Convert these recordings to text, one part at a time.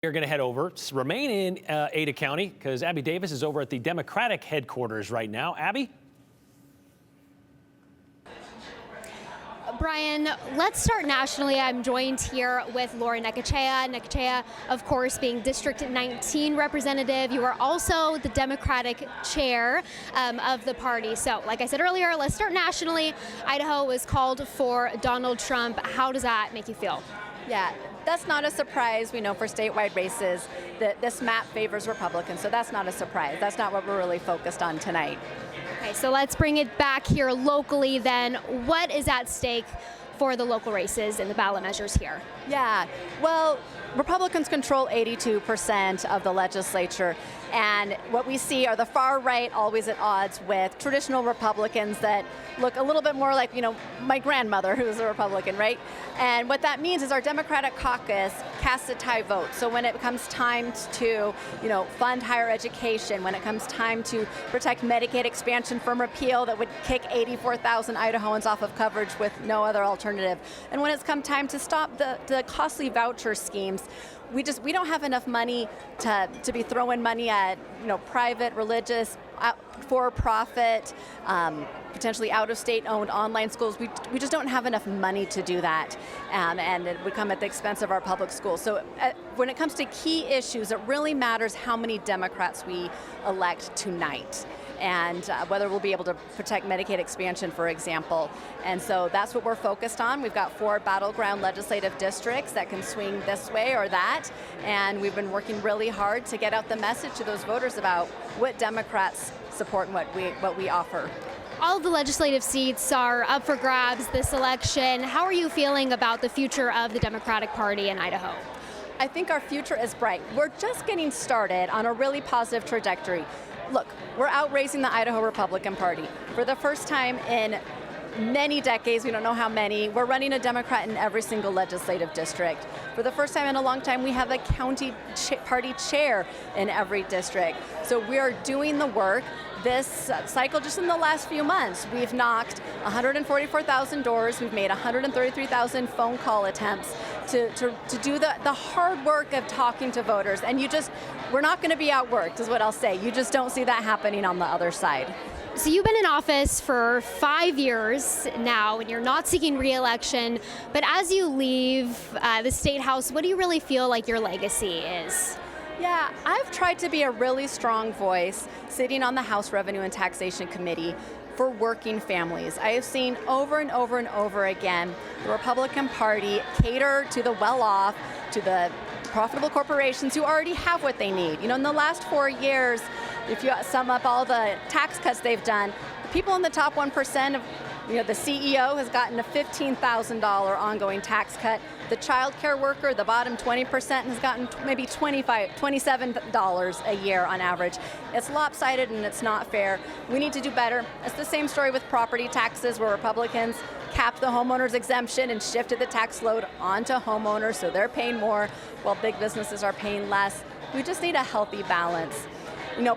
We're going to head over, remain in Ada County, because Abby Davis is over at the Democratic headquarters right now. Abby? Brian, let's start nationally. I'm joined here with Laura Necochea. Necochea, of course, being District 19 representative. You are also the Democratic chair of the party. So, like I said earlier, let's start nationally. Idaho was called for Donald Trump. How does that make you feel? Yeah, that's not a surprise. We know for statewide races that this map favors Republicans, so that's not a surprise. That's not what we're really focused on tonight. Okay, so let's bring it back here locally then. What is at stake for the local races and the ballot measures here? Yeah, well, Republicans control 82% of the legislature, and what we see are the far right always at odds with traditional Republicans that look a little bit more like, my grandmother, who's a Republican, right? And what that means is our Democratic caucus casts a tie vote. So when it comes time to, fund higher education, when it comes time to protect Medicaid expansion from repeal that would kick 84,000 Idahoans off of coverage with no other alternative, and when it's come time to stop the costly voucher schemes, we don't have enough money to be throwing money at private, religious, for-profit, potentially out-of-state owned online schools. We just don't have enough money to do that, and it would come at the expense of our public schools. So when it comes to key issues, it really matters how many Democrats we elect tonight, and whether we'll be able to protect Medicaid expansion, for example. And so that's what we're focused on. We've got 4 battleground legislative districts that can swing this way or that, and we've been working really hard to get out the message to those voters about what Democrats support and what we offer. All of the legislative seats are up for grabs this election. How are you feeling about the future of the Democratic Party in Idaho? I think our future is bright. We're just getting started on a really positive trajectory. Look, we're outraising the Idaho Republican Party. For the first time in many decades, we don't know how many, we're running a Democrat in every single legislative district. For the first time in a long time, we have a county party chair in every district. So we are doing the work. This cycle, just in the last few months, we've knocked 144,000 doors, we've made 133,000 phone call attempts to do the hard work of talking to voters. And we're not going to be outworked, is what I'll say. You just don't see that happening on the other side. So you've been in office for 5 years now, and you're not seeking re-election. But as you leave the State House, what do you really feel like your legacy is? Yeah, I've tried to be a really strong voice sitting on the House Revenue and Taxation Committee for working families. I have seen over and over and over again the Republican Party cater to the well-off, to the profitable corporations who already have what they need. In the last 4 years, if you sum up all the tax cuts they've done, the people in the top 1% of the CEO has gotten a $15,000 ongoing tax cut. The child care worker, the bottom 20%, has gotten maybe $27 a year on average. It's lopsided and it's not fair. We need to do better. It's the same story with property taxes, where Republicans capped the homeowners exemption and shifted the tax load onto homeowners, so they're paying more while big businesses are paying less. We just need a healthy balance.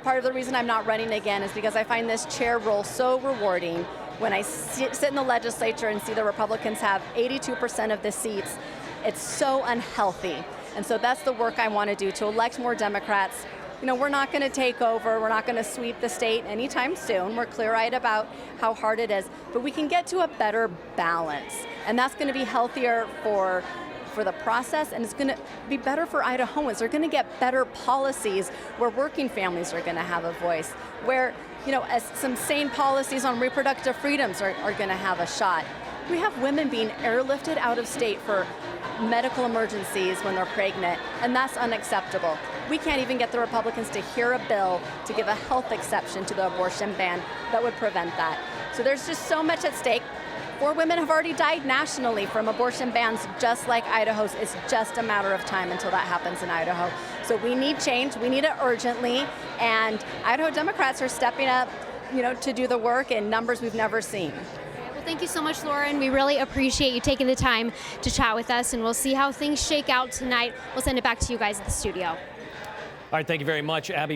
Part of the reason I'm not running again is because I find this chair role so rewarding. When I sit in the legislature and see the Republicans have 82% of the seats, it's so unhealthy. And so that's the work I want to do, to elect more Democrats. We're not going to take over, we're not going to sweep the state anytime soon. We're clear-eyed about how hard it is, but we can get to a better balance. And that's going to be healthier for the process, and it's going to be better for Idahoans. They're going to get better policies where working families are going to have a voice, where as some sane policies on reproductive freedoms are going to have a shot. We have women being airlifted out of state for medical emergencies when they're pregnant, and that's unacceptable. We can't even get the Republicans to hear a bill to give a health exception to the abortion ban that would prevent that. So there's just so much at stake. 4 women have already died nationally from abortion bans just like Idaho's. It's just a matter of time until that happens in Idaho. So we need change, we need it urgently, and Idaho Democrats are stepping up, to do the work in numbers we've never seen. Well, thank you so much, Lauren. We really appreciate you taking the time to chat with us, and we'll see how things shake out tonight. We'll send it back to you guys at the studio. All right, thank you very much, Abby.